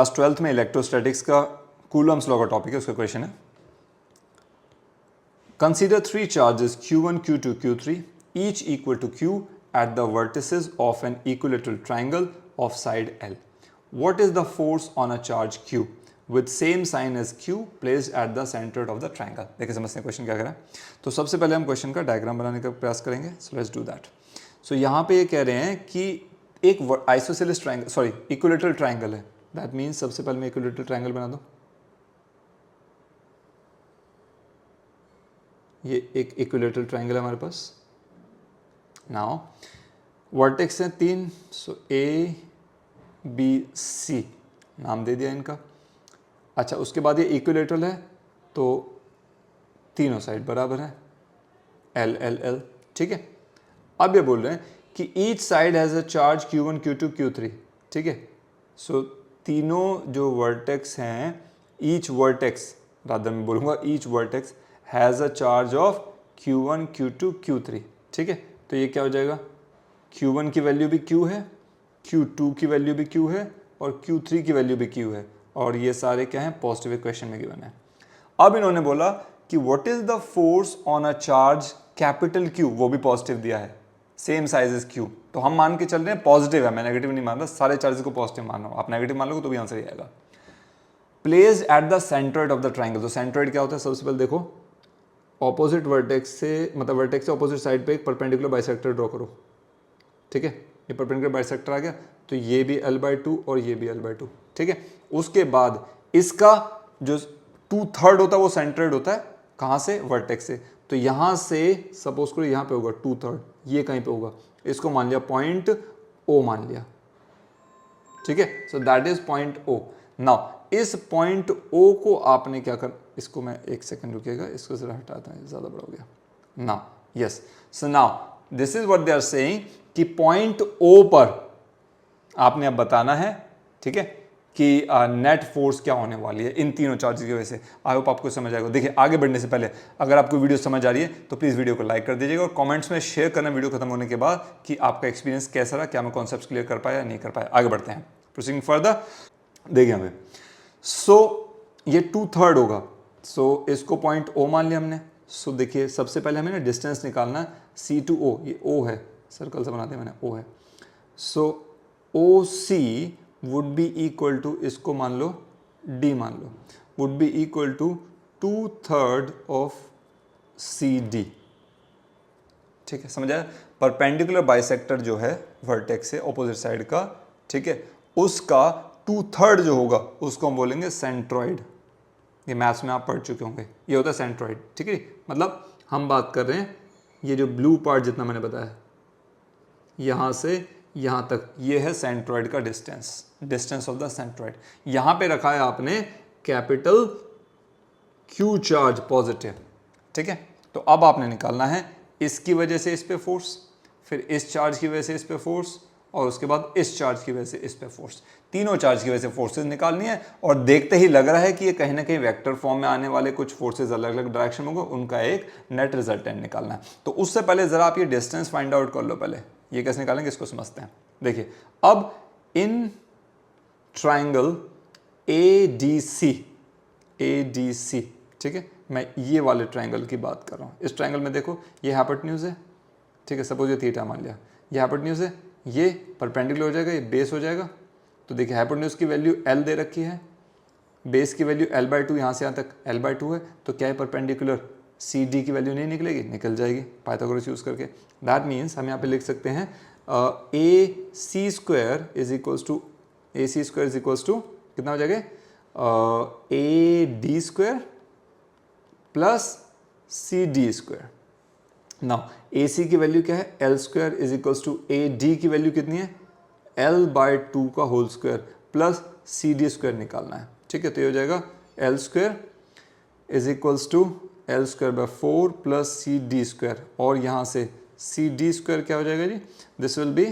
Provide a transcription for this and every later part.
Class 12th में electrostatics का Coulomb's law का टॉपिक है, उसका क्वेश्चन है consider three charges Q1, Q2, Q3 each equal to Q at the vertices of an equilateral triangle of side L. What is the force on a charge Q with same sign as Q placed at the center of the triangle? देखिए समझते हैं question क्या कह रहा है। तो सबसे पहले हम क्वेश्चन का डायग्राम बनाने का प्रयास करेंगे। So let's do that. सो यहाँ पे ये कह रहे हैं कि एक isosceles triangle, sorry equilateral triangle है। दैट मीन्स सबसे पहले मैं इक्विलेटरल ट्राइंगल बना दूं। ये एक इक्विलेटरल ट्राइंगल है हमारे पास। नाउ वर्टेक्स हैं 3, सो A, B, C नाम दे दिया इनका। अच्छा, उसके बाद ये इक्विलेटरल है तो तीनों साइड बराबर है L, L, L, ठीक है। अब ये बोल रहे हैं कि each side has a charge Q1, Q2, Q3, ठीक है। सो तीनों जो वर्टेक्स हैं, ईच वर्टेक्स, रादर मैं बोलूँगा each vertex has a charge of Q1, Q2, Q3, ठीक है। तो ये क्या हो जाएगा, Q1 की वैल्यू भी Q है, Q2 की वैल्यू भी Q है और Q3 की वैल्यू भी Q है, और ये सारे क्या हैं, पॉजिटिव इक्वेशन में गिवन है। अब इन्होंने बोला कि what is the force on a charge capital Q, वो भी पॉजिटिव दिया है, सेम साइज इज Q। तो हम मान के चल रहे हैं पॉजिटिव है, मैं नेगेटिव नहीं मान रहा, सारे चार्जेस को पॉजिटिव मान रहा हूँ। आप नेगेटिव मान लोगे तो भी आंसर ही आएगा। Placed at the centroid of the triangle. तो सेंट्रोइड क्या होता है, सबसे पहले देखो ऑपोजिट वर्टेक्स से, मतलब वर्टेक्स से ऑपोजिट साइड पे एक परपेंडिकुलर बाइसेक्टर ड्रॉ करो, ठीक है। ये परपेंडिकुलर बाइसेक्टर आ गया, तो ये भी L/2 और ये भी L/2, ठीक है। उसके बाद इसका जो 2/3 होता है वो सेंट्रोइड होता है, कहाँ से, वर्टेक्स से। तो यहाँ से सपोज करो यहाँ पे होगा 2/3, ये कहीं पे होगा, इसको मान लिया पॉइंट O मान लिया, ठीक है। So that is point O। Now इस पॉइंट O को आपने क्या कर, इसको मैं एक सेकंड रुकिएगा, इसको जरा हटाता हूँ, ज़्यादा बड़ा हो गया। Now yes, so now this is what they are saying कि पॉइंट O पर आपने अब बताना है, ठीक है, कि नेट फोर्स क्या होने वाली है इन तीनों चार्जेस की वजह से। आई होप आपको समझ आएगा। देखिए आगे बढ़ने से पहले अगर आपको वीडियो समझ आ रही है तो प्लीज़ वीडियो को लाइक कर दीजिएगा और कमेंट्स में शेयर करना वीडियो खत्म होने के बाद कि आपका एक्सपीरियंस कैसा रहा, क्या मैं कॉन्सेप्ट क्लियर कर पाया या नहीं कर पाया। आगे बढ़ते हैं, प्रोसीडिंग फर्दर। देखिए हमें, सो ये 2/3 होगा, सो इसको पॉइंट O मान लिया हमने। सो देखिए सबसे पहले हमें ना डिस्टेंस निकालना, C to O, ये O है, सर्कल से बनाते हैं मैंने, O है। So OC would be equal to, इसको मान लो D मान लो, would be equal to 2/3 of CD, ठीक है, समझ आया। परपेंडिकुलर बाइसेक्टर जो है वर्टेक्स से ऑपोजिट साइड का, ठीक है, उसका 2/3 जो होगा उसको हम बोलेंगे सेंट्रॉइड। ये मैथ्स में आप पढ़ चुके होंगे, ये होता है सेंट्रॉइड, ठीक है। मतलब हम बात कर रहे हैं ये जो ब्लू पार्ट जितना मैंने बताया यहाँ से यहाँ तक, ये है सेंट्रॉइड का distance, distance of the centroid. यहाँ पे रखा है आपने कैपिटल Q चार्ज पॉजिटिव, ठीक है। तो अब आपने निकालना है इसकी वजह से इस पे फोर्स, फिर इस चार्ज की वजह से इस पे फोर्स, और उसके बाद इस चार्ज की वजह से इस पे फोर्स। तीनों चार्ज की वजह से फोर्सेज निकालनी है, और देखते ही लग रहा है कि ये कहीं ना कहीं वेक्टर फॉर्म में आने वाले कुछ फोर्सेज अलग अलग डायरेक्शन में होंगे, उनका एक नेट रिजल्टेंट निकालना है। तो उससे पहले जरा आप ये डिस्टेंस फाइंड आउट कर लो। पहले ये कैसे निकालेंगे इसको समझते हैं। देखिए अब इन ट्राइंगल ADC, ठीक है, मैं ये वाले ट्राइंगल की बात कर रहा हूँ। इस ट्राइंगल में देखो ये हाइपोटेन्यूज है, ठीक है, सपोज ये थीटा मान लिया, ये हाइपोटेन्यूज है, ये परपेंडिकुलर हो जाएगा, ये बेस हो जाएगा। तो देखिए हाइपोटेन्यूज की वैल्यू L दे रखी है, बेस की वैल्यू L/2, यहाँ से यहाँ तक L/2 है, तो क्या है, परपेंडिकुलर CD की वैल्यू नहीं निकलेगी, निकल जाएगी पाइथागोरस यूज करके। दैट मीन्स हम यहाँ पे लिख सकते हैं AC² इज इक्वल्स टू कितना हो जाएगा, AD² plus CD²। Now AC की वैल्यू क्या है, L² is equals to AD की वैल्यू कितनी है, L/2 का होल स्क्वायर प्लस CD² निकालना है, ठीक है। तो ये हो जाएगा L² is equals to L²/4 plus CD², और यहाँ से CD² क्या हो जाएगा जी, this will be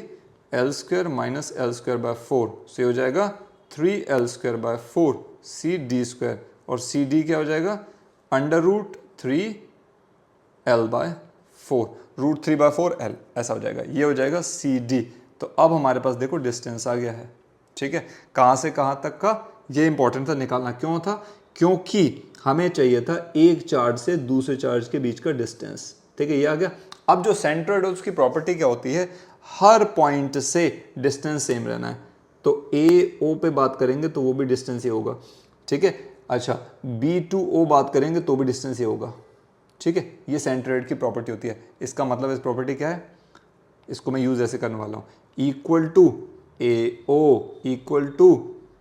L² minus L²/4, so ये हो जाएगा 3L²/4 CD², और CD क्या हो जाएगा, √3L/4, √3/4L, ऐसा हो जाएगा, ये हो जाएगा CD। तो अब हमारे पास देखो डिस्टेंस आ गया है, ठीक है, कहाँ से कहाँ तक का, ये इंपॉर्टेंट था निकालना। क्यों था? क्योंकि हमें चाहिए था एक चार्ज से दूसरे चार्ज के बीच का डिस्टेंस। ठीक है, ये आ गया। अब जो सेंट्रोइड है उसकी प्रॉपर्टी क्या होती है? हर पॉइंट से डिस्टेंस सेम रहना है। तो ए ओ पे बात करेंगे तो वो भी डिस्टेंस ही होगा। ठीक है, अच्छा बी टू ओ बात करेंगे तो भी डिस्टेंस ही होगा। ठीक है, ये सेंट्रोइड की प्रॉपर्टी होती है। इसका मतलब इस प्रॉपर्टी क्या है? इसको मैं यूज ऐसे करने वाला हूँ, equal to A O equal to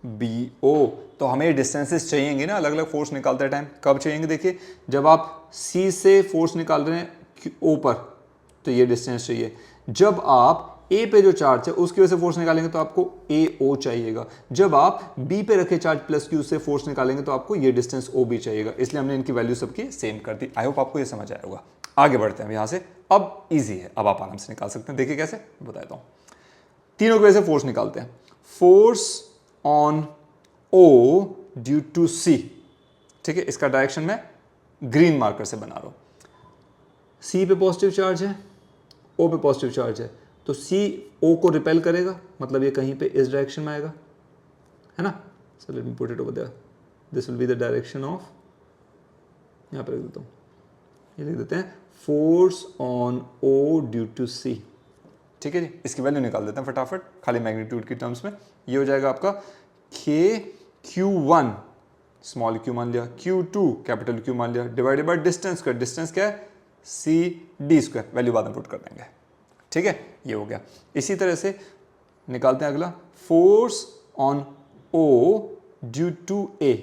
B O. तो हमें डिस्टेंसेस चाहिएंगे ना अलग अलग फोर्स निकालते टाइम। कब चाहिएंगे? देखिए, जब आप सी से फोर्स निकाल रहे हैं ओ पर तो ये डिस्टेंस चाहिए। जब आप ए पे जो चार्ज है उसकी वजह से फोर्स निकालेंगे तो आपको ए ओ चाहिएगा। जब आप बी पे रखे चार्ज प्लस क्यू से फोर्स निकालेंगे तो आपको ये डिस्टेंस ओ भी चाहिएगा। इसलिए हमने इनकी वैल्यू सबकी सेम कर दी। आई होप आपको ये समझ आया होगा। आगे बढ़ते हैं यहां से। अब इजी है, अब आप आराम से निकाल सकते हैं। देखिए कैसे, बताता हूं। तीनों की वजह से फोर्स निकालते हैं। Force on O due to C. ठीक है, इसका डायरेक्शन मैं ग्रीन मार्कर से बना रहा हूं। सी पे पॉजिटिव चार्ज है, ओ पे पॉजिटिव चार्ज है, तो सी ओ को रिपेल करेगा, मतलब ये कहीं पे इस डायरेक्शन में आएगा, है ना। So let me put it over there. This will be the direction of, यहां पर लिख देता हूं, ये लिख देते हैं force on O due to C. ठीक है जी, इसकी वैल्यू निकाल देते हैं फटाफट खाली मैग्नीट्यूड की टर्म्स में। ये हो जाएगा आपका के क्यू वन स्मॉल क्यू मान लिया, क्यू टू कैपिटल क्यू मान लिया, divided by distance square. Distance क्या है? C D square. वैल्यू बाद में पुट कर देंगे। ठीक है, ये हो गया। इसी तरह से निकालते हैं अगला, force on O due to A.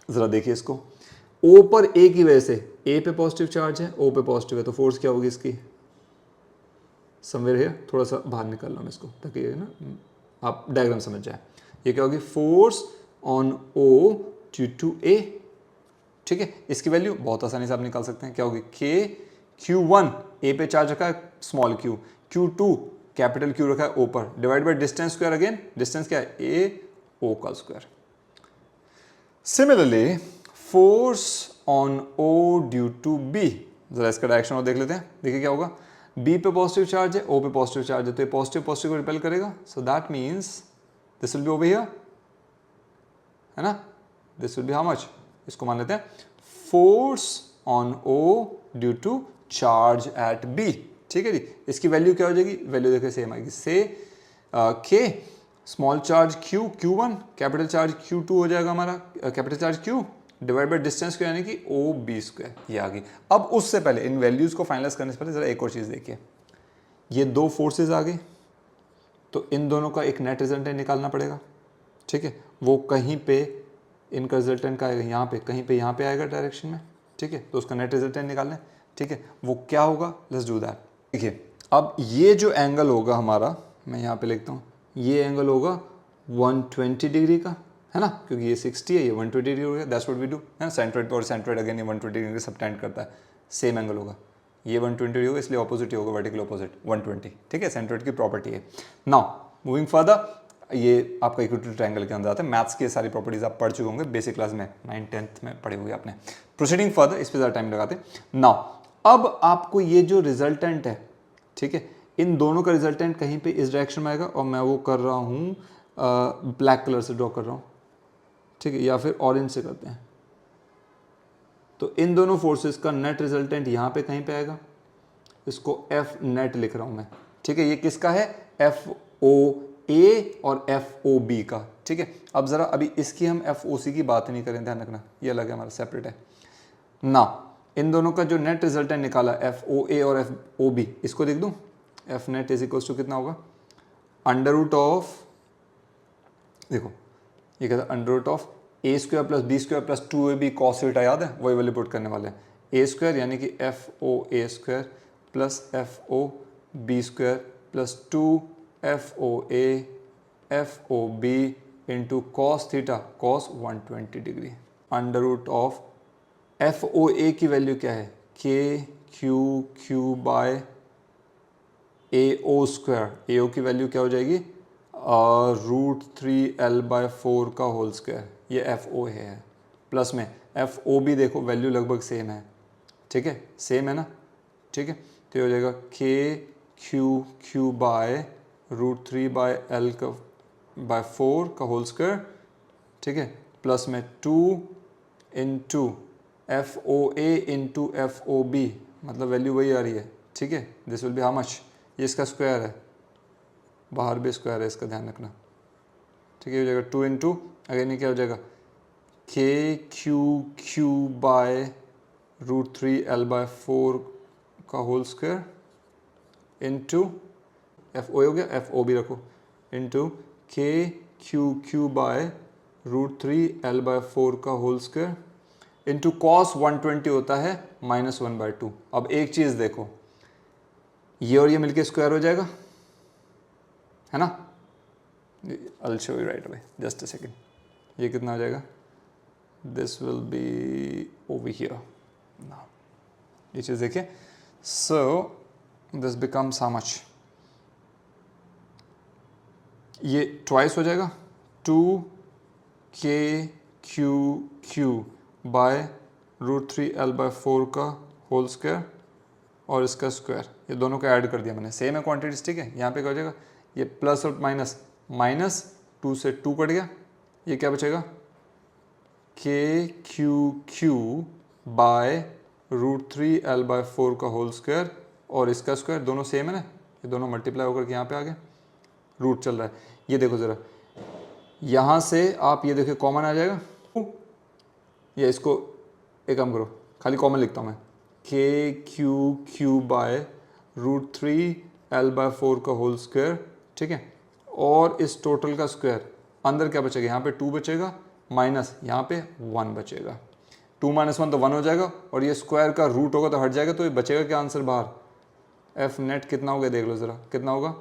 जरा देखिए इसको, ओ पर ए की वजह से, ए पे पॉजिटिव चार्ज है, ओ पे पॉजिटिव है, तो फोर्स क्या होगी इसकी? समवेयर है, थोड़ा सा बाहर निकाल रहा हूं इसको ताकि ये ना आप डायग्राम समझ जाए। ये क्या होगी? Force on O due to A. ठीक है, इसकी वैल्यू बहुत आसानी से आप निकाल सकते हैं। क्या होगी? के क्यू वन, ए पे चार्ज रखा है small q, q two capital q रखा है ओ पर, divide by distance square. Again distance क्या है? ए ओ का square. Similarly force on O due to B, जरा इसका डायरेक्शन और देख लेते हैं। देखिए क्या होगा, बी पे पॉजिटिव चार्ज है, ओ पे पॉजिटिव चार्ज है, तो ये पॉजिटिव पॉजिटिव को रिपेल करेगा। So that means this will be over here, है ना। This will be how much? इसको मान लेते हैं force on O due to charge at B. ठीक है जी, इसकी वैल्यू क्या हो जाएगी? वैल्यू देखिए सेम आएगी। से के small charge q q one, capital charge q two हो जाएगा हमारा, capital charge q divide by distance q यानी कि ओ बी स्क्वायर। ये आ गई। अब उससे पहले इन वैल्यूज को फाइनलाइज करने से पहले जरा एक और चीज देखिए, ये दो फोर्सेज आ गई, तो इन दोनों का एक नेट रिजल्टेंट निकालना पड़ेगा। ठीक है, वो कहीं पे इनका रिजल्टेंट का आएगा, यहाँ पे कहीं पे, यहाँ पे आएगा डायरेक्शन में। ठीक है, तो उसका नेट रिजल्टेंट निकालना है। ठीक है, वो क्या होगा? Let's do that. देखिए, अब ये जो एंगल होगा हमारा, मैं यहाँ पे लिखता हूँ, ये एंगल होगा 120 डिग्री का, है ना, क्योंकि ये 60 है, ये 120 डिग्री हो गया। दैट्स व्हाट वी डू, है ना। सेंट्रोइड पर और सेंट्रोइड अगेन ये 120 डिग्री सबटेंड करता है, सेम एंगल होगा। ये 120 डिग्री होगा, इसलिए ऑपोजिट ही होगा, वर्टिकल ऑपोजिट 120। ठीक है, सेंट्रोइड की प्रॉपर्टी है। नाउ मूविंग फर्दर, ये आपका इक्विटोरियल ट्रायंगल के अंदर आता है। मैथ्स की सारी प्रॉपर्टीज आप पढ़ चुके होंगे बेसिक क्लास में, 9th-10th में पढ़े हुए आपने। प्रोसीडिंग फर्दर, इस पर ज़्यादा टाइम लगाते। नाउ अब आपको ये जो रिजल्टेंट है, ठीक है, इन दोनों का रिजल्टेंट कहीं पे इस डायरेक्शन में आएगा, और मैं वो कर रहा हूँ ब्लैक कलर से ड्रॉ कर रहा हूँ। ठीक है, या फिर ऑरेंज से करते हैं। तो इन दोनों फोर्सेस का नेट रिजल्टेंट यहाँ पे कहीं पे आएगा, इसको एफ नेट लिख रहा हूँ मैं। ठीक है, ये किसका है? एफ ओ ए और एफ ओ बी का। ठीक है, अब जरा अभी इसकी हम एफ ओ सी की बात नहीं करें, ध्यान रखना, ये अलग है, हमारा सेपरेट है ना। इन दोनों का जो नेट रिजल्टेंट निकाला एफ ओ ए और एफ ओ बी, इसको लिख दूं, F net is equals to कितना होगा? अंडर रूट ऑफ, देखो ये कहता है under root of A square plus B square plus 2ab cos theta, याद है? वही वाली पुट करने वाले हैं। ए स्क्वायर यानी कि F O A square plus F O B square plus 2 F O A F O B into cos theta cos 120 डिग्री। Under root of F O A की वैल्यू क्या है? K Q Q by A O square. A O की value क्या हो जाएगी? √3l/4 का whole square. ये एफ ओ है, प्लस में एफ ओ भी देखो वैल्यू लगभग सेम है। ठीक है, सेम है ना। ठीक है, तो ये हो जाएगा के क्यू क्यू बाय √3/l/4 का होल स्क्वायर ठीक है, प्लस में 2 इंटू FOA इंटू FOB, मतलब वैल्यू वही आ रही है, ठीक है। This will be how much, ये इसका स्क्वायर है, बाहर भी स्क्वायर है, इसका ध्यान रखना, ठीक है। हो जाएगा 2 इंटू, अगेन ये क्या हो जाएगा, KQQ बाय √3L/4 का होल स्क्वायर इंटू FOA हो गया, FOB रखो, इंटू KQQ बाय √3L/4 का होल स्क्वायर इंटू कॉस 120 होता है -1/2। अब एक चीज़ देखो, ये और ये मिलके स्क्वायर हो जाएगा, है ना। I'll show you right away, just a second। ये कितना हो जाएगा, this will be over here now, ये चीज़ देखिए। So this becomes how much, ये ट्वाइस हो जाएगा 2KQQ बाय √3L/4 का होल स्क्वायर और इसका स्क्वायर, ये दोनों को ऐड कर दिया मैंने, सेम है क्वांटिटीज, ठीक है। यहाँ पे क्या हो जाएगा, ये प्लस और माइनस, -2 से 2 कट गया, ये क्या बचेगा, KQQ बाय √3L/4 का होल स्क्वायर और इसका स्क्वायर, दोनों सेम है ना, ये दोनों मल्टीप्लाई होकर के यहाँ पे आ गए, रूट चल रहा है। ये देखो ज़रा, यहाँ से आप ये देखो कॉमन आ जाएगा, या इसको एक काम करो, खाली कॉमन लिखता हूँ मैं, KQQ बाय √3L/4 का होल स्क्वायर, ठीक है। और इस टोटल का स्क्वायर, अंदर क्या बचेगा, यहाँ पे 2 बचेगा, माइनस यहाँ पे 1 बचेगा, 2 - 1 तो 1 हो जाएगा, और ये स्क्वायर का रूट होगा तो हट जाएगा, तो ये बचेगा क्या आंसर बाहर, F नेट कितना होगा देख लो ज़रा, कितना होगा,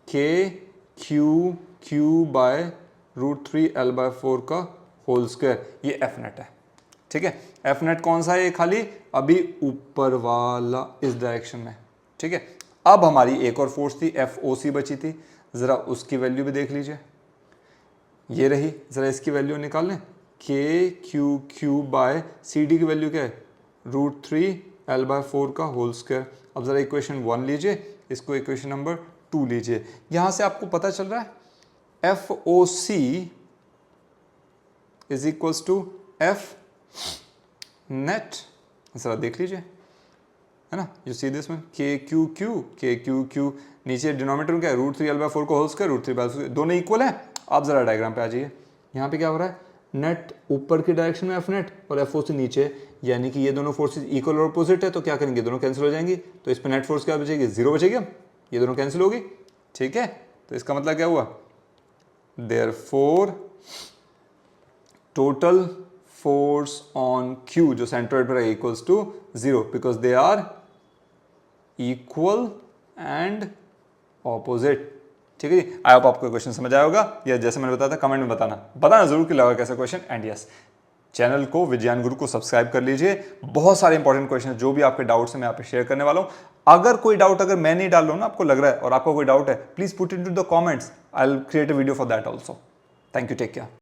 KQQ बाय √3L/4 का होल स्क्वायर, ये F नेट है, ठीक है। F नेट कौन सा है, ये खाली अभी ऊपर वाला इस डायरेक्शन में, ठीक है। अब हमारी एक और फोर्स थी, FOC बची थी, ज़रा उसकी वैल्यू भी देख लीजिए, ये रही, ज़रा इसकी वैल्यू निकाल लें, KQQ बाय CD की वैल्यू क्या है, √3L/4 का होल स्क्वायर। अब ज़रा इक्वेशन 1 लीजिए, इसको इक्वेशन नंबर 2 लीजिए, यहाँ से आपको पता चल रहा है FOC is equals to F net, ज़रा देख लीजिए, है ना, यू सी दिस में KQQ नीचे डिनोमिनेटर में क्या है, √3L/4 का होल स्क्वायर, √3/4 दोनों इक्वल है। आप ज़रा डायग्राम पे आ जाइए, यहाँ पे क्या हो रहा है, नेट ऊपर की डायरेक्शन में F नेट और FOC नीचे, यानी कि ये दोनों फोर्सेस इक्वल और अपोजिट है, तो क्या करेंगे, दोनों कैंसिल हो जाएंगी, तो इस पर नेट फोर्स क्या बचेगी, 0 बचेगी, ये दोनों कैंसिल होगी, ठीक है। तो इसका मतलब क्या हुआ, therefore total force on Q जो सेंट्रोइड पर है equals to 0, because they are equal and opposite, ठीक है जी। आई होप आपको क्वेश्चन समझ आया होगा, या जैसे मैंने बताया था कमेंट में बताना जरूर कि लगा कैसा क्वेश्चन। एंड यस, चैनल को विज्ञान गुरु को सब्सक्राइब कर लीजिए, बहुत सारे इंपॉर्टेंट क्वेश्चन जो भी आपके डाउट्स हैं मैं यहाँ पे शेयर करने वाला हूँ। अगर कोई डाउट अगर मैं नहीं डाल रहा हूँ ना, आपको लग रहा है और आपको कोई डाउट है, please put it into the comments, I will create a video for that also. Thank you, take care.